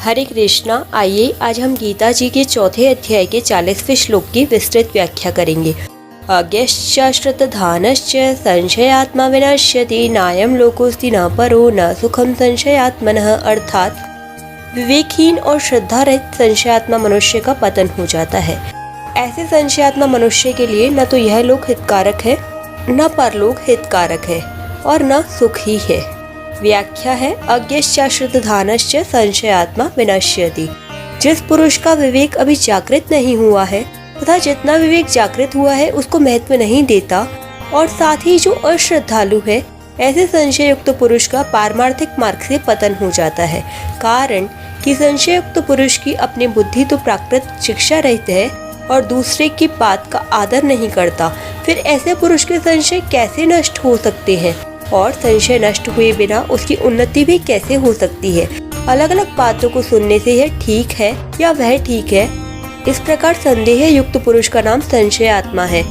हरे कृष्णा। आइए आज हम गीता जी के चौथे अध्याय के 40वें श्लोक की विस्तृत व्याख्या करेंगे। अज्ञश्चाश्रितधानश्च संशयात्मा विनश्यति नायं लोकोऽस्ति न परो न सुखम संशयात्मनः। अर्थात विवेकहीन और श्रद्धा रहित संशयात्मा मनुष्य का पतन हो जाता है। ऐसे संशयात्मा मनुष्य के लिए न तो यह लोक हितकारक है, न परलोक हितकारक है और न सुख ही है। व्याख्या है अज्ञश्चाश्रितधानश्च संशयात्मा विनश्यति। जिस पुरुष का विवेक अभी जागृत नहीं हुआ है तथा जितना विवेक जागृत हुआ है उसको महत्व नहीं देता, और साथ ही जो अश्रद्धालु है, ऐसे संशय युक्त पुरुष का पारमार्थिक मार्ग से पतन हो जाता है। कारण कि संशय युक्त पुरुष की अपनी बुद्धि तो प्राकृत शिक्षा रहित है और दूसरे की बात का आदर नहीं करता। फिर ऐसे पुरुष के संशय कैसे नष्ट हो सकते हैं और संशय नष्ट हुए बिना उसकी उन्नति भी कैसे हो सकती है। अलग अलग बातों को सुनने से यह ठीक है या वह ठीक है, इस प्रकार संदेह युक्त पुरुष का नाम संशय आत्मा है।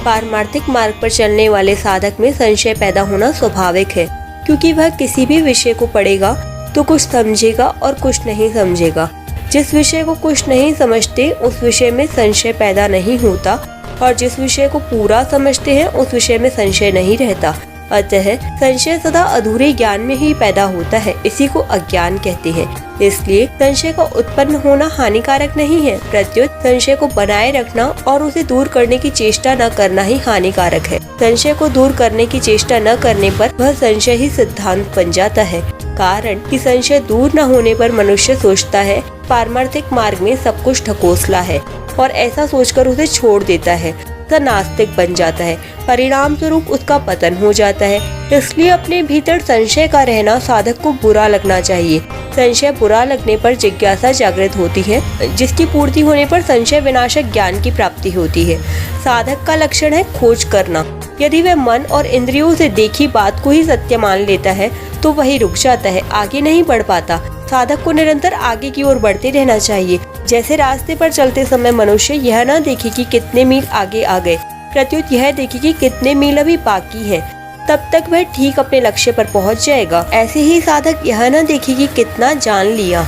पारमार्थिक मार्ग पर चलने वाले साधक में संशय पैदा होना स्वाभाविक है, क्योंकि वह किसी भी विषय को पढ़ेगा तो कुछ समझेगा और कुछ नहीं समझेगा। जिस विषय को कुछ नहीं समझते उस विषय में संशय पैदा नहीं होता, और जिस विषय को पूरा समझते हैं उस विषय में संशय नहीं रहता। अतः संशय सदा अधूरे ज्ञान में ही पैदा होता है, इसी को अज्ञान कहते हैं। इसलिए संशय का उत्पन्न होना हानिकारक नहीं है, प्रत्युत संशय को बनाए रखना और उसे दूर करने की चेष्टा न करना ही हानिकारक है। संशय को दूर करने की चेष्टा न करने पर वह संशय ही सिद्धांत बन जाता है। कारण कि संशय दूर न होने पर मनुष्य सोचता है पारमार्थिक मार्ग में सब कुछ ढकोसला है, और ऐसा सोचकर उसे छोड़ देता है, तो नास्तिक बन जाता है। परिणाम स्वरूप उसका पतन हो जाता है। इसलिए अपने भीतर संशय का रहना साधक को बुरा लगना चाहिए। संशय बुरा लगने पर जिज्ञासा जागृत होती है, जिसकी पूर्ति होने पर संशय विनाशक ज्ञान की प्राप्ति होती है। साधक का लक्षण है खोज करना। यदि वह मन और इंद्रियों से देखी बात को ही सत्य मान लेता है तो वही रुक जाता है, आगे नहीं बढ़ पाता। साधक को निरंतर आगे की ओर बढ़ते रहना चाहिए। जैसे रास्ते पर चलते समय मनुष्य यह न देखे कि कितने मील आगे आ गए, प्रत्युत यह देखे कि कितने मील अभी बाकी है, तब तक वह ठीक अपने लक्ष्य पर पहुंच जाएगा। ऐसे ही साधक यह न देखे कि कितना जान लिया,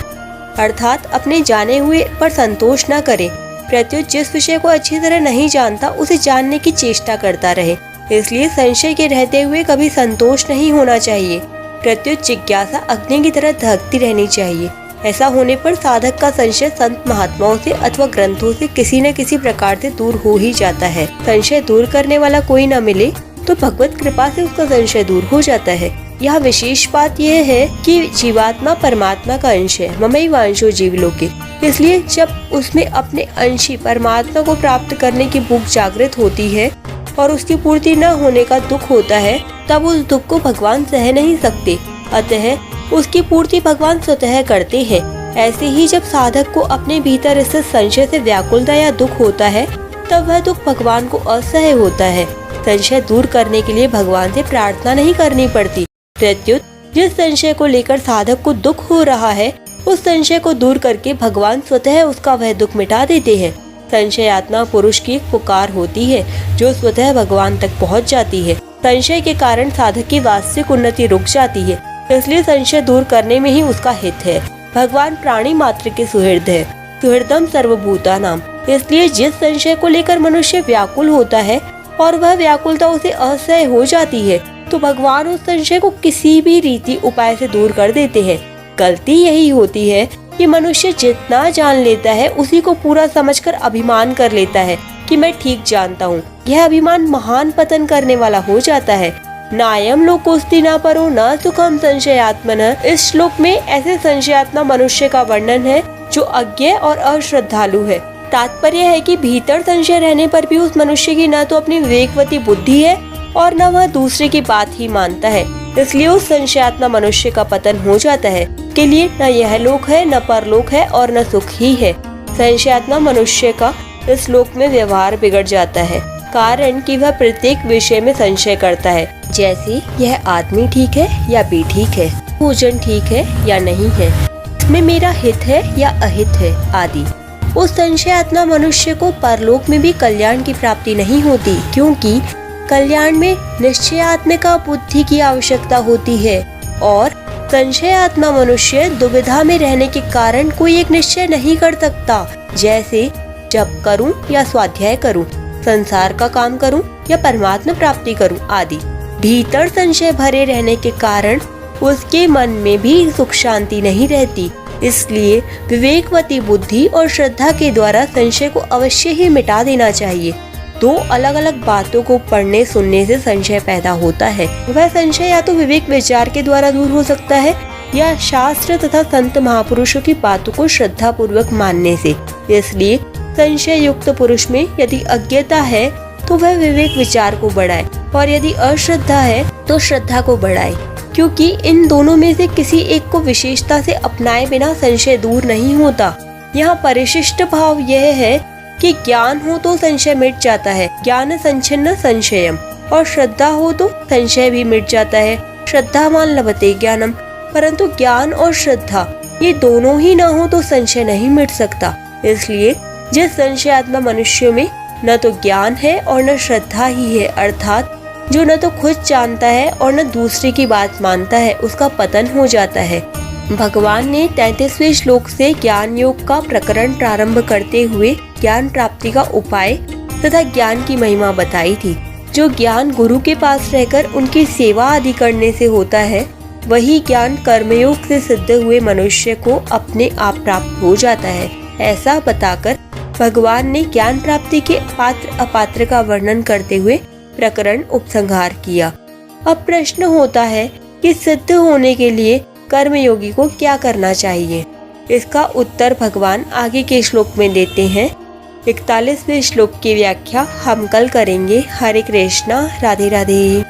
अर्थात अपने जाने हुए पर संतोष न करे, प्रत्युत जिस विषय को अच्छी तरह नहीं जानता उसे जानने की चेष्टा करता रहे। इसलिए संशय के रहते हुए कभी संतोष नहीं होना चाहिए, प्रत्युत जिज्ञासा अग्नि की तरह दहकती रहनी चाहिए। ऐसा होने पर साधक का संशय संत महात्माओं से अथवा ग्रंथों से किसी न किसी प्रकार से दूर हो ही जाता है। संशय दूर करने वाला कोई न मिले तो भगवत कृपा से उसका संशय दूर हो जाता है। यह विशेष बात यह है कि जीवात्मा परमात्मा का अंश है, ममैवांशो जीवलोके। इसलिए जब उसमें अपने अंशी परमात्मा को प्राप्त करने की भूख जागृत होती है और उसकी पूर्ति न होने का दुख होता है, तब उस दुख को भगवान सह नहीं सकते, अतः उसकी पूर्ति भगवान स्वतः करते हैं। ऐसे ही जब साधक को अपने भीतर स्थित संशय से व्याकुलता या दुख होता है, तब वह दुख भगवान को असह्य होता है। संशय दूर करने के लिए भगवान से प्रार्थना नहीं करनी पड़ती, प्रत्युत जिस संशय को लेकर साधक को दुख हो रहा है उस संशय को दूर करके भगवान स्वतः उसका वह दुख मिटा देते हैं। संशयात्मा पुरुष की एक पुकार होती है जो स्वतः भगवान तक पहुंच जाती है। संशय के कारण साधक की वास्तविक उन्नति रुक जाती है, इसलिए संशय दूर करने में ही उसका हित है। भगवान प्राणी मात्र के सुहृद है, सुहृदम सर्वभूतानाम। इसलिए जिस संशय को लेकर मनुष्य व्याकुल होता है और वह व्याकुलता उसे असह्य हो जाती है, तो भगवान उस संशय को किसी भी रीति उपाय से दूर कर देते हैं। गलती यही होती है कि मनुष्य जितना जान लेता है उसी को पूरा समझकर अभिमान कर लेता है कि मैं ठीक जानता हूँ। यह अभिमान महान पतन करने वाला हो जाता है। नायम लोकोस्ति न परो न सुखम संशयात्मनः। इस श्लोक में ऐसे संशयात्मा मनुष्य का वर्णन है जो अज्ञ और अश्रद्धालु है। तात्पर्य है कि भीतर संशय रहने पर भी उस मनुष्य की न तो अपनी विवेकवती बुद्धि है और न वह दूसरे की बात ही मानता है। इसलिए उस संशयात्मा मनुष्य का पतन हो जाता है। के लिए न यह लोक है, न परलोक है और न सुख ही है। संशयात्मा मनुष्य का इस श्लोक में व्यवहार बिगड़ जाता है, कारण कि वह प्रत्येक विषय में संशय करता है, जैसे यह आदमी ठीक है या बेठीक है, भोजन ठीक है या नहीं है, इसमें मेरा हित है या अहित है आदि। उस संशयात्मा मनुष्य को परलोक में भी कल्याण की प्राप्ति नहीं होती, क्योंकि कल्याण में निश्चयात्मिका बुद्धि की आवश्यकता होती है और संशय आत्मा मनुष्य दुविधा में रहने के कारण कोई एक निश्चय नहीं कर सकता, जैसे जप करूं या स्वाध्याय करूं, संसार का काम करूं या परमात्मा प्राप्ति करूं आदि। भीतर संशय भरे रहने के कारण उसके मन में भी सुख शांति नहीं रहती। इसलिए विवेकवती बुद्धि और श्रद्धा के द्वारा संशय को अवश्य ही मिटा देना चाहिए। दो अलग अलग बातों को पढ़ने सुनने से संशय पैदा होता है। वह संशय या तो विवेक विचार के द्वारा दूर हो सकता है या शास्त्र तथा संत महापुरुषों की बातों को श्रद्धा पूर्वक मानने से। इसलिए संशय युक्त पुरुष में यदि अज्ञता है तो वह विवेक विचार को बढ़ाए और यदि अश्रद्धा है तो श्रद्धा को बढ़ाए, क्योंकि इन दोनों में से किसी एक को विशेषता से अपनाए बिना संशय दूर नहीं होता। यहाँ परिशिष्ट भाव यह है कि ज्ञान हो तो संशय मिट जाता है, ज्ञान संच्छिन्न संशयम, और श्रद्धा हो तो संशय भी मिट जाता है, श्रद्धावान लभते ज्ञानम। परंतु ज्ञान और श्रद्धा ये दोनों ही न हो तो संशय नहीं मिट सकता। इसलिए जिस संशयात्मा मनुष्यों में न तो ज्ञान है और न श्रद्धा ही है, अर्थात जो न तो खुद जानता है और न दूसरे की बात मानता है, उसका पतन हो जाता है। भगवान ने 33वें श्लोक से ज्ञान योग का प्रकरण प्रारंभ करते हुए ज्ञान प्राप्ति का उपाय तथा ज्ञान की महिमा बताई थी। जो ज्ञान गुरु के पास रहकर उनकी सेवा आदि करने से होता है, वही ज्ञान कर्मयोग से सिद्ध हुए मनुष्य को अपने आप प्राप्त हो जाता है। ऐसा बताकर भगवान ने ज्ञान प्राप्ति के पात्र अपात्र का वर्णन करते हुए प्रकरण उपसंहार किया। अब प्रश्न होता है कि सिद्ध होने के लिए कर्मयोगी को क्या करना चाहिए। इसका उत्तर भगवान आगे के श्लोक में देते हैं। 41वें श्लोक की व्याख्या हम कल करेंगे। हरे कृष्णा, राधे राधे।